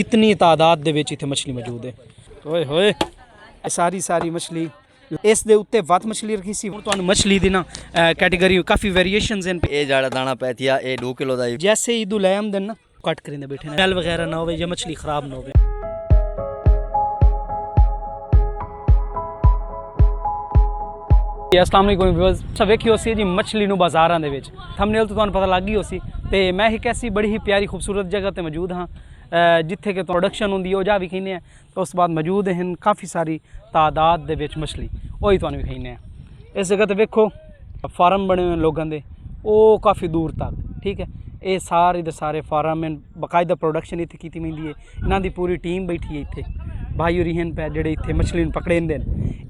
इतनी तादाद दे विच इत्थे मछली मौजूद है। ओए होए सारी मछली इस दे उत्ते वत मछली रखी सी। हुण तुहानूं मछली दी ना कैटेगरी काफ़ी वेरिएशनस हैं। ये जाड़ा दाना पैथिया ये 2 किलो दा जैसे ईदू ले आमदे ना कट करेंदे बैठे ने जल वगैरह ना होवे या मछली खराब ना होवे। अस्सलाम वालेकुम व्यूअर्स, सब वेखियो सी जी मछली नूं बाज़ारां दे विच थंबनेल तो तुहानूं पता लग गई होसी ते मैं एक ऐसी बड़ी ही प्यारी खूबसूरत जगह ते मौजूद हाँ जिथे कि प्रोडक्शन होंदी है जा भी खीने तो उस बाद मौजूद हैं काफ़ी सारी तादाद दे विच मछली वही तुहानूं भी खीने। इस जगह ते वेखो फार्म बने हुए लोगों के वो काफ़ी दूर तक, ठीक है। ये सारे दे सारे फार्म हैं, बाकायदा प्रोडक्शन इत्थे कीती मिलदी है। इन्हां दी पूरी टीम बैठी है इत्थे, भाई होरी हैं पे जेह्ड़े इत्थे मछली पकड़ेंदे न।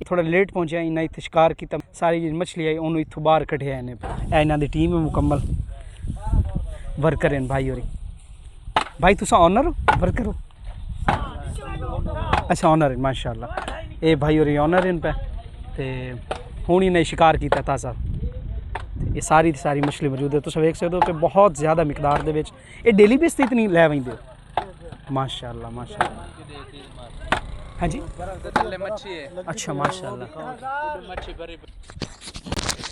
थोड़ा लेट पहुंचे इन्हें इत्थे शिकार किया, सारी जी मछली आई उन्होंने इत्थों बाहर कढ़िया इन्हें। इन्हां दी टीम है मुकम्मल, वर्कर हैं भाई होरी। भाई तुसा ऑनर हो वर्कर हो? अच्छा ऑनर है, माशाअल्लाह। ये भाई होरी ऑनर हैं पे ते हुण इन्हें शिकार किया ताज़ा। ये सारी मछली मौजूद है, तुम वेख सकते हो कि बहुत ज़्यादा मिकदार दे विच ये डेली बेस ते इतनी लै वैंदे हो। माशाअल्लाह माशाअल्लाह। हाँ जी अच्छा माशाअल्लाह।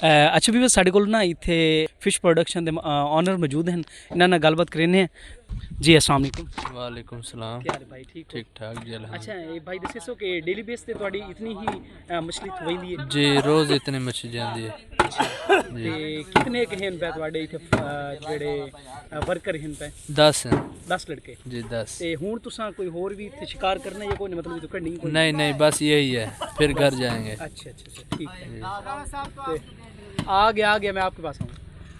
अच्छा भी साढ़े कोल ना इत्थे फिश प्रोडक्शन दे ऑनर मौजूद हैं, इन्हां नाल गलबात करने हैं जी। अस्सलाम वालेकुम। वालेकुम सलाम। क्या हाल है भाई, ठीक ठाक जी अल्हम्दुलिल्लाह। अच्छा ये भाई दसो कि डेली बेस ते तुहाडी इतनी ही मछली थवैंदी है जी? रोज़ इतनी मछली जाती है ते कितने के हैं पे तुहाडे इत्थे जेड़े वर्कर हैं पे? 10 हैं। 10 लड़के जी 10। ते हुण तुसां कोई होर भी इत्थे शिकार करना या कोई मतलब इत्थों कढ़नी कोई? नहीं बस यही है, फिर घर जाएंगे। अच्छा ठीक है। आ गया मैं आपके पास आऊँ।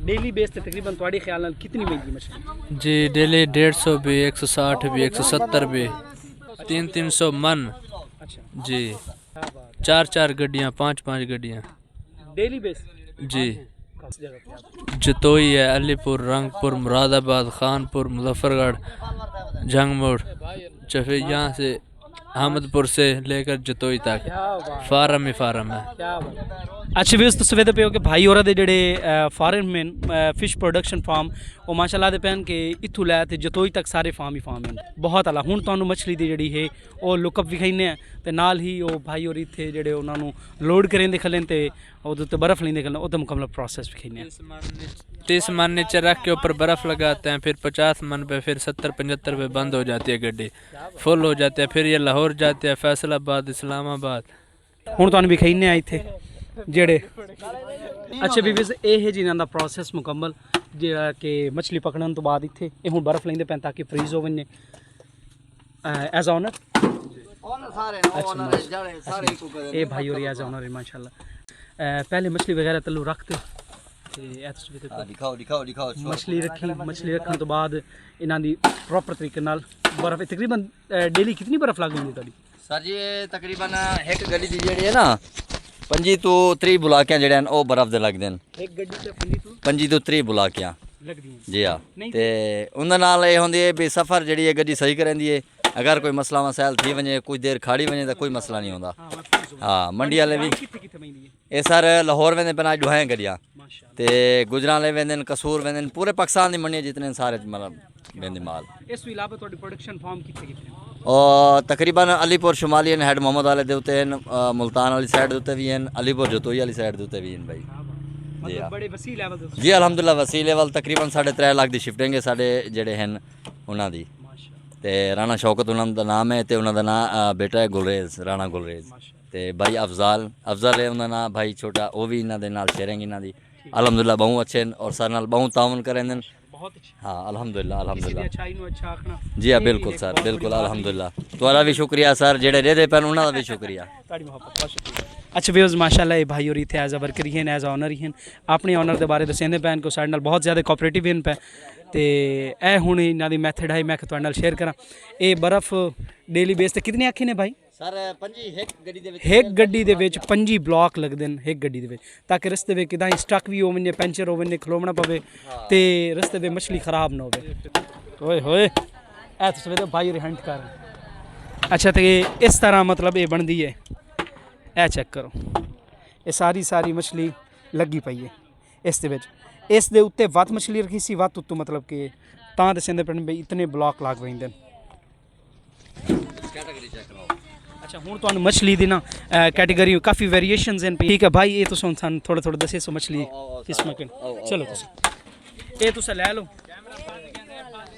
डेली बेस पे तकरीबन तुम्हारे ख्याल नाल कितनी मिलती मछली? जी डेली 150 भी, 160 भी, 170 भी, 300 मन। अच्छा जी 4 गड्डियाँ, 5 गड्डियाँ डेली बेस जी। जतोई है, अलीपुर, रंगपुर, मुरादाबाद, खानपुर, मुजफ्फरगढ़, जंगमोड़, चफे यहाँ से अहमदपुर से लेकर जतोई तक फार्म ही फार्म है। अच्छा भी तुस वेखदे पे हो कि भाई होरा दे जेह्ड़े फार्म हैं फिश प्रोडक्शन फार्म वो माशाअल्लाह दे पैन कि इत्थों लै ते जतोई तक सारे फार्म ही फार्म हैं। बहुत आला हुण तुहानूं मछली दी जेह्ड़ी है वो लुकअप विखाइने हैं ते नाल ही वो भाई होरी इत्थे जेह्ड़े उन्होंने लोड करेंदे खल्ले ते उहदे उत्ते बर्फ़ लेंदे खल्ले ओह्दा मुकम्मल प्रोसेस विखाइने हैं। 30 मन नीचे रख के ऊपर बर्फ़ लगाते हैं, फिर 50 मन पे, फिर 70-75 पे बंद हो जाती है गड्डी, फुल हो जाती है। फिर ये लाहौर जाते हैं, फैसलाबाद, इस्लामाबाद। हुण तुहानूं विखाइने हैं इत्थे जेड़े। अच्छा भी ये जिन्हां दा प्रोसेस मुकम्मल जेड़ा कि मछली पकड़न तो बाद इत्थे ये हुण बर्फ़ लेंदे पैन ताकि फ्रीज हो वने एज ऑनर ये भाई और एज ऑनर है माशाल्लाह। पहले मछली वगैरह तलू रखते दिखाओ मछली रखने तो बाद इन्हां दी प्रॉपर तरीके नाल बर्फ़ तकरीबन डेली कितनी बर्फ़ लग जाती है सर जी? तकरीबन एक गड्डी दी जेड़ी है ना 25 तो 30 बुलाकियां जेड़े ओ बर्फ दे लगदे न। एक गड्डी ते 25 तो 30 बुलाकियां लगदी हैं जी हाँ। ते उनदे नाल ये होंदी है भी सफ़र जेड़ी है गड्डी सही करंदी है। अगर कोई मसला मसाइल थी वने कुछ देर खाड़ी वने तो कोई मसला नहीं होंदा। हाँ मंडी वाले भी ये सर लाहौर वेंदे पे दुहाएं गड्डियां ते गुजरात वेंदे न, कसूर वेंदे न, पूरे पाकिस्तान दी मंडियां जितने सारे मतलब वेंदे माल। इस तो इलावा तुहाडी प्रोडक्शन फार्म किथे और तकरीबन अलीपुर शुमाली हेड मोहम्मद वाले दे उत्ते हैं, मुल्तान वाली साइड उत्ते भी हैं, अलीपुर जतोई वाली साइड उत्ते भी हैं भाई जी हाँ। बड़े वसी लेवल दे जी अल्हम्दुलिल्लाह वसी लेवल तकरीबन 3.5 लाख की शिफ्टिंग है साढ़े जेड़े हैं उन्हां दी। ते राणा शौकत उन्हां दा नाम है ते उन्हां दा नाम बेटा है गुलरेज, राणा गुलरेज। ते भाई अफजल है उन्हां दा नाम, भाई छोटा वो भी इन्हां दे नाल शेयरिंग इन्हां दी अल्हम्दुलिल्लाह बहुत अच्छे हैं और सर नाल बहुत ताउन करेंदे न। हाँ अल्हम्दुलिल्लाह जी हाँ बिल्कुल सर बिल्कुल अल्हम्दुलिल्लाह। तुहाड़ा भी शुक्रिया सर, जेड़े रेहदे पैन उन्हां दा भी शुक्रिया। अच्छा व्यूअर्स माशाल्लाह ये भाई होरी इत्थे एज अ वर्कर ही हैं, एज ऑनर ही हैं। अपने ऑनर के बारे दसेंदे पैन को साढ़े नाल बहुत ज़्यादा कोऑपरेटिव हैं पे ते ए हुण इन्हां दी मैथड है मैं तुहाडे नाल शेयर करां। ये बर्फ़ डेली बेस ते कितने आखे ने भाई? सर 25 एक गड्डी दे विच एक गड्डी दे विच 25 ब्लॉक लगदे न एक गड्डी दे विच ताकि रस्ते में किदां स्टक भी हो वने, पंचर हो वने, खलोवना पवे ते रस्ते में मछली खराब ना होवे। ओए होए ए तुस वेखो भाई होरी हंट कर। अच्छा तो इस तरह मतलब ये बनदी है, ए चेक करो ये सारी मछली लगी पई है इस दे विच। इस दे उत्ते वत मछली रखी सी, वत उत्तों मतलब कि तां दसेंदे पे इतने ब्लॉक लग पैंदे न। कैटेगरी चेक कराओ। अच्छा हूँ ਤੁਹਾਨੂੰ ਮਛਲੀ ਦੀ ਨਾ ਕੈਟੇਗਰੀ ਕਾਫੀ ਵੇਰੀਏਸ਼ਨਸ ਹਨ ਠੀਕ ਹੈ ਭਾਈ ਇਹ ਤੁਸੀਂ ਸਾਨੂੰ ਥੋੜਾ ਥੋੜਾ ਦੱਸੇ ਸੋ ਮਛਲੀ ਕਿਸਮਾਂ ਕਿ ਚਲੋ ਤੁਸੀਂ ਇਹ ਤੁਸੀਂ ਲੈ ਲਓ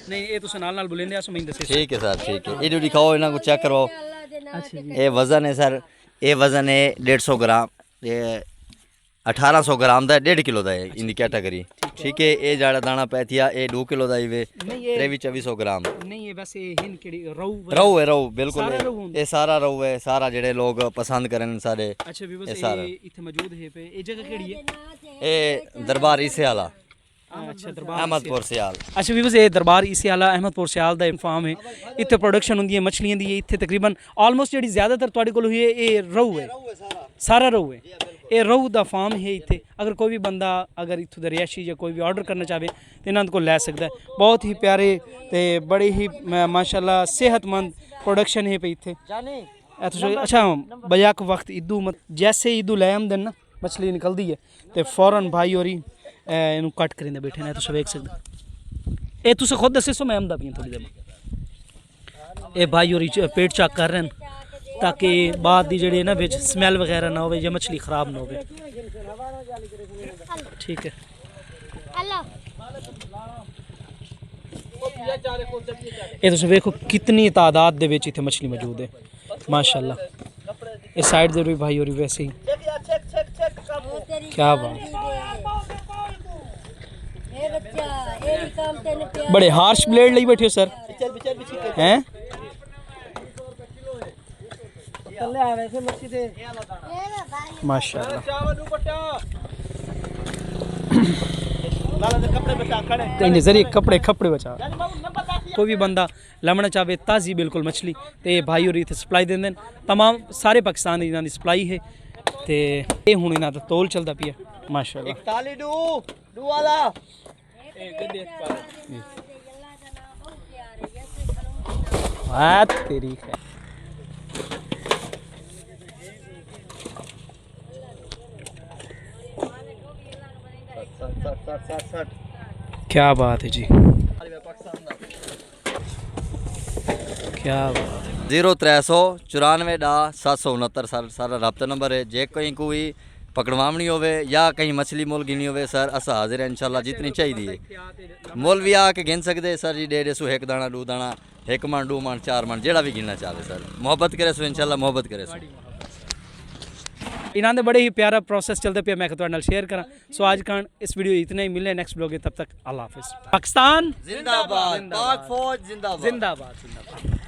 ਨਹੀਂ ਇਹ ਤੁਸੀਂ ਨਾਲ ਨਾਲ ਬੁਲੇਂਦੇ ਆ ਸੋ ਮੈਨੂੰ ਦੱਸੇ ठीक है सर, ठीक है। ये दिखाओ, इन्हें को चेक करवाओ। ਅੱਛਾ ਜੀ ये वज़न है सर, ये वज़न है 150 ग्राम, ये 1800 ग्राम का 1.5 किलो का है इनकी कैटेगरी। ठीक है, ये जाड़ा दाना पैथिया ये 2 किलो का ही वे नहीं ये 2300 ग्राम। नहीं ये वैसे हिन किहड़ी रहू रहू है, रहू बिल्कुल सारा है। रहू होंदा? ये सारा रहू है, सारा जेडे लोग पसंद करें सारे। अच्छा भी ये बस सारा। ये इत्थे मौजूद है पे ये जगह किहड़ी है ये दरबार इसे आला अच्छा दरबार अहमदपुर सियाल। अच्छा ਵੀ ਇਹ ਦਰਬਾਰ ਇਸੇ ਆਲਾ ਅਹਿਮਦਪੁਰ ਸਿਆਲ ਦਾ ਫਾਰਮ ਹੈ ਇੱਥੇ ਪ੍ਰੋਡਕਸ਼ਨ ਹੁੰਦੀ ਹੈ ਮੱਛਲੀਆਂ ਦੀ ਇੱਥੇ ਤਕਰੀਬਨ ਆਲਮੋਸਟ ਜਿਹੜੀ ਜ਼ਿਆਦਾਤਰ ਤੁਹਾਡੇ ਕੋਲ ਹੋਈ ਹੈ ਇਹ ਰਹੂ ਹੈ ਸਾਰਾ ਰਹੂ ਹੈ ਇਹ ਰਹੂ ਦਾ ਫਾਰਮ ਹੈ ਇੱਥੇ ਅਗਰ ਕੋਈ ਵੀ ਬੰਦਾ ਅਗਰ ਇੱਥੋਂ ਦਾ ਰਿਹਾਇਸ਼ੀ ਜਾਂ ਕੋਈ ਵੀ ਆਰਡਰ ਕਰਨਾ ਚਾਹਵੇ ਤੇ ਇਹਨਾਂ ਕੋਲ ਲੈ ਸਕਦਾ ਹੈ ਬਹੁਤ ਹੀ ਪਿਆਰੇ ਤੇ ਬੜੇ ਹੀ ਮਾਸ਼ਾਅੱਲਾ सेहतमंद प्रोडक्शन है पे इतने अच्छा बजाक वक्त ईदू मत जैसे ईदू ले आमदन ना मछली निकलती है तो फौरन भाई और इनू कट करेंगे बैठे ने तुम वेख सकते ये तुम खुद दसे सो मैं आमदा पी थोड़ी देर ये भाई और पेट चेक कर रहे हैं ताकि बाद की जी ना बिच स्मैल वगैरह ना हो या मछली खराब ना हो ठीक है ये तुम वेखो कितनी तादाद दे विच इत्थे मछली मौजूद है माशाल्लाह इस साइड दे भी भाई और वैसे ही क्या बात बड़े हार्श ब्लेड ਲਈ बैठे हो सर हैं माशाल्लाह तो इन जरिए कपड़े कपड़े बचा कोई भी बंदा लमना चाहे ताज़ी बिल्कुल मछली तो भाई और इतने सप्लाई देंगे तमाम सारे पाकिस्तान इन्हों की सप्लाई है तो ये हूँ इन्हों का तोल चलता पिया माशाल्लाह बात तेरी है क्या बात है जी क्या बात है 0394 769 सारा रब्ता नंबर है। जे कोई पकड़वावनी होवे या कहीं मछली मोल गिनी होवे सर असा हाजिर है इंशाल्लाह जितनी चाहिए मोल भी आके गिन सकते सर जी 150 एक दाना 2 दाना 1 मन 2 मन 4 मन जेड़ा भी गिनना चाहे सर मोहब्बत करे सो इंशाल्लाह मोहब्बत करे सो इन्होंने बड़े ही प्यारा प्रोसेस चलते पे मैं शेयर करा सो आज का इस वीडियो इतना ही मिले नेक्स्ट ब्लॉग तब तक अल्लाह हाफिज़ पाकिस्तान जिंदाबाद पाक फौज जिंदाबाद जिंदाबाद जिंदाबाद।